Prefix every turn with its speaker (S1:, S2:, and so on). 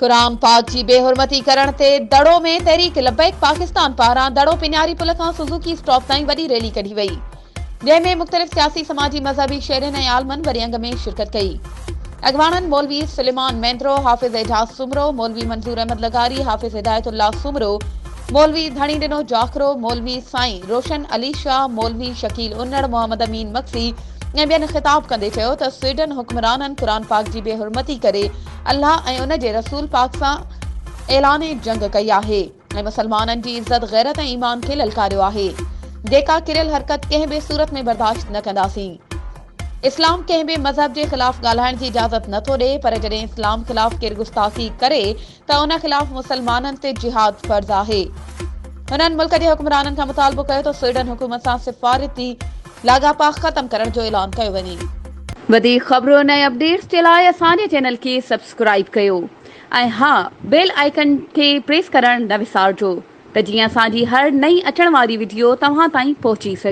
S1: कुरान पाक जी बेहुरमती करण ते दड़ो में तहरीक लबैक पाकिस्तान पारां दड़ो पिन्यारी पुल खां सुज़ुकी स्टॉप ताईं वॾी रैली कढी वई, जंहिंमें मुख़्तलिफ़ सियासी समाजी मज़हबी शहरनि ऐं आलमनि वरी अंग में शिरकत कई। अॻवाननि मौलवी सुलेमान मेंद्रो, हाफ़िज़ एजाज सुमरो, मौलवी मंजूर अहमद लगारी, हाफ़िज़ हिदायतुल्लाह सुमरो, मौलवी धणी डिनो जाखरो, मौलवी साईं रोशन अली शाह, मौलवी शकील उन्नड़, मोहम्मद अमीन मक्सी ऐं ॿियनि ख़िताब कंदे चयो त स्वीडन हुक्मराननि क़ुरान पाक जी बेहुरमती करे अल्लाह ऐं उन जे रसूल पाक सां ऐलान जंग कई आहे ऐं मुसलमाननि जी इज़त गैरत ऐं ईमान खे ललकारियो आहे, जेका किरियल हरकत कंहिं बि सूरत में बर्दाश्त न कंदासीं। इस्लाम कंहिं बि मज़हब जे ख़िलाफ़ ॻाल्हाइण जी इजाज़त नथो ॾिए, पर जॾहिं इस्लाम ख़िलाफ़ केरु गुस्ताख़ी करे त उन ख़िलाफ़ मुसलमाननि ते जिहाद फ़र्ज़ आहे। हुननि मुल्क जे हुक्मराननि खां मुतालबो कयो त स्वीडन हुकूमत सां सिफ़ारती लाॻापा ख़तम करण जो ऐलान कयो वञे। वधीक ख़बरुनि ऐं अपडेट्स जे लाइ असांजे चैनल खे सब्सक्राइब कयो ऐं हा, बेल आइकन खे प्रेस करण न विसारिजो त जीअं असांजी हर नई अचण वारी वीडियो तव्हां ताईं पहुची सघे।